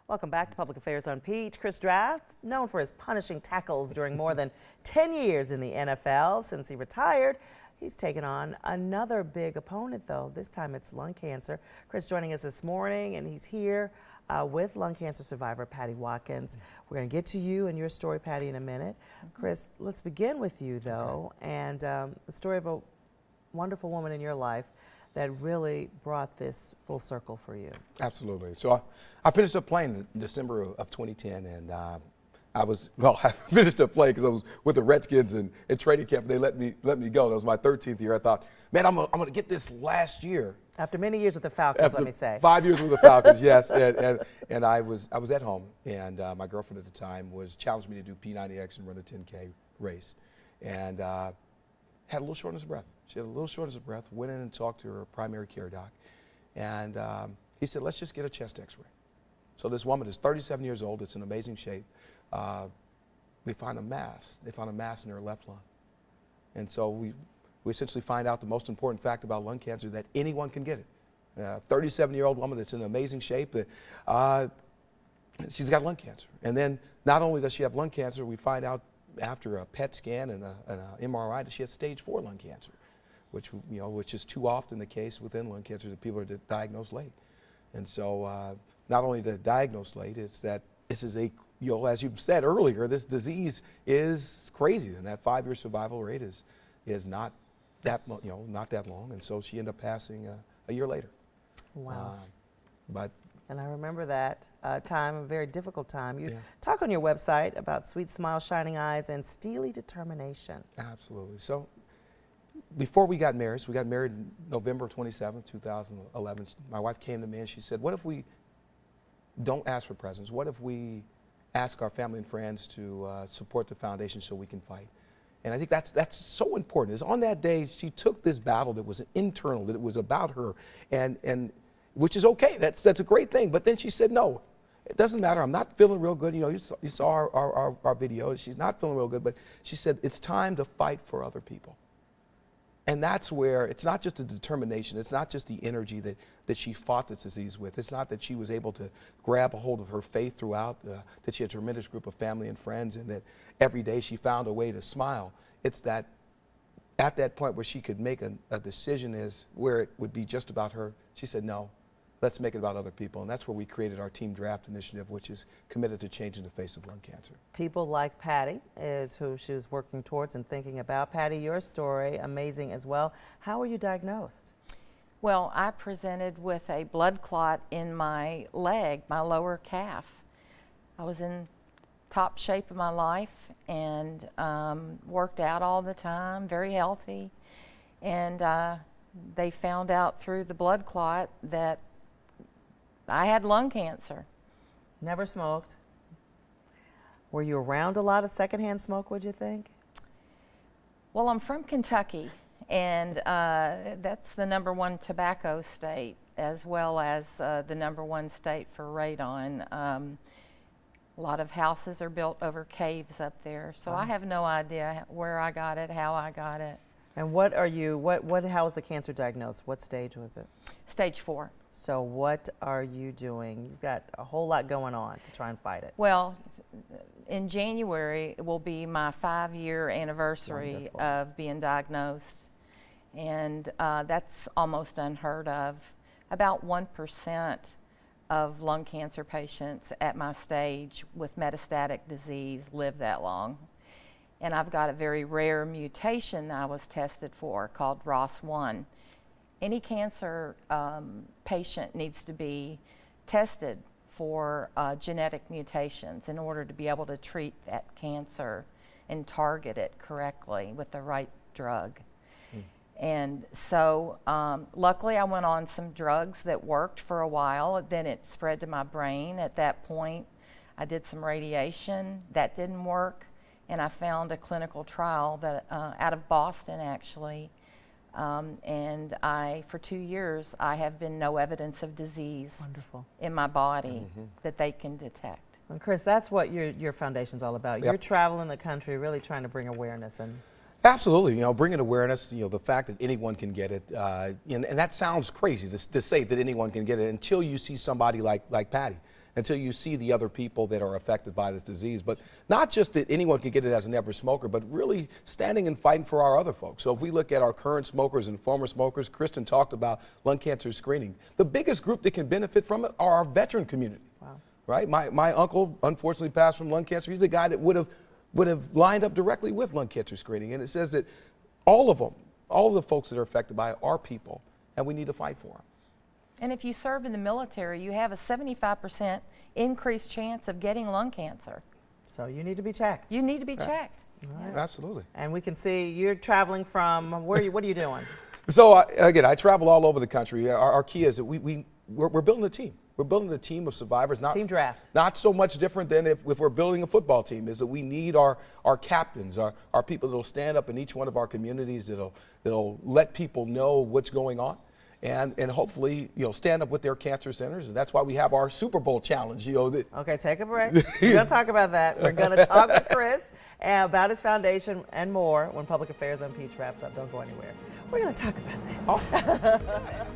Welcome back to Public Affairs on Peach. Chris Draft, known for his punishing tackles during more than 10 years in the NFL. Since he retired, he's taken on another big opponent, though. This time it's lung cancer. Chris joining us this morning, and he's here with lung cancer survivor Patty Watkins. We're going to get to you and your story, Patty, in a minute. Chris, let's begin with you, though, and the story of a wonderful woman in your life that really brought this full circle for you. Absolutely. So I finished up playing in December of 2010, and I finished up playing because I was with the Redskins in training camp, and they let me go. That was my 13th year. I thought, man, I'm gonna get this last year. After many years with the Falcons, let me say. 5 years with the Falcons, yes. And I was at home, and my girlfriend at the time challenged me to do P90X and run a 10K race, and had a little shortness of breath. She had a little shortness of breath, went in and talked to her primary care doc, and he said, let's just get a chest x-ray. So this woman is 37 years old, it's in amazing shape. They found a mass. They found a mass in her left lung. And so we essentially find out the most important fact about lung cancer, that anyone can get it. A 37-year-old woman that's in amazing shape, she's got lung cancer. And then not only does she have lung cancer, we find out after a PET scan and an MRI that she had stage 4 lung cancer, which is too often the case within lung cancer, that people are diagnosed late. And so not only the diagnosed late, it's that this is as you've said earlier, this disease is crazy, and that 5-year survival rate is not that long, and so she ended up passing a year later. Wow. And I remember that time, a very difficult time. You Yeah. talk on your website about sweet smiles, shining eyes, and steely determination. Absolutely. So before we got married, November 27, 2011, my wife came to me and she said, what if we don't ask for presents? What if we ask our family and friends to support the foundation so we can fight? And I think that's so important. Is on that day, she took this battle that was internal, that it was about her, and which is okay. That's a great thing. But then she said, no, it doesn't matter. I'm not feeling real good. You saw our video. She's not feeling real good. But she said, it's time to fight for other people. And that's where it's not just the determination, it's not just the energy that she fought this disease with. It's not that she was able to grab a hold of her faith throughout, that she had a tremendous group of family and friends, and that every day she found a way to smile. It's that at that point where she could make a decision where it would be just about her, she said, no, let's make it about other people. And that's where we created our Team Draft initiative, which is committed to changing the face of lung cancer. People like Patty is who she was working towards and thinking about. Patty, your story, amazing as well. How were you diagnosed? Well, I presented with a blood clot in my leg, my lower calf. I was in top shape of my life and worked out all the time, very healthy. And they found out through the blood clot that I had lung cancer. Never smoked. Were you around a lot of secondhand smoke, would you think? Well, I'm from Kentucky, and that's the #1 tobacco state, as well as the #1 state for radon. A lot of houses are built over caves up there, so I have no idea where I got it, how I got it. And how was the cancer diagnosed? What stage was it? Stage 4. So what are you doing? You've got a whole lot going on to try and fight it. Well, in January, it will be my 5-year anniversary Wonderful. of being diagnosed. And that's almost unheard of. About 1% of lung cancer patients at my stage with metastatic disease live that long. And I've got a very rare mutation that I was tested for called ROS1. Any cancer patient needs to be tested for genetic mutations in order to be able to treat that cancer and target it correctly with the right drug. And so luckily I went on some drugs that worked for a while. Then it spread to my brain. At that point, I did some radiation. That didn't work. And I found a clinical trial that out of Boston, actually. And for 2 years, I have been no evidence of disease Wonderful. in my body that they can detect. And Chris, that's what your foundation's all about. Yep. You're traveling the country, really trying to bring awareness and. Absolutely, bringing awareness, the fact that anyone can get it, and that sounds crazy to say that anyone can get it until you see somebody like Patty. until you see the other people that are affected by this disease. But not just that anyone can get it as a never smoker, but really standing and fighting for our other folks. So if we look at our current smokers and former smokers, Kristen talked about lung cancer screening. The biggest group that can benefit from it are our veteran community. Wow. Right? My uncle unfortunately passed from lung cancer. He's a guy that would have lined up directly with lung cancer screening. And it says that all of them, all of the folks that are affected by it are people, and we need to fight for them. And if you serve in the military, you have a 75% increased chance of getting lung cancer. So you need to be checked. You need to be checked. Right. Absolutely. And we can see you're traveling from, what are you doing? So again, I travel all over the country. Our key is that we're building a team. We're building a team of survivors. Team draft. Not so much different than if we're building a football team, is that we need our captains, our people that will stand up in each one of our communities, that'll let people know what's going on. And hopefully, stand up with their cancer centers. And that's why we have our Super Bowl challenge. Okay, take a break. We're going to talk about that. We're going to talk with Chris about his foundation and more when Public Affairs Unpeached wraps up. Don't go anywhere. We're going to talk about that.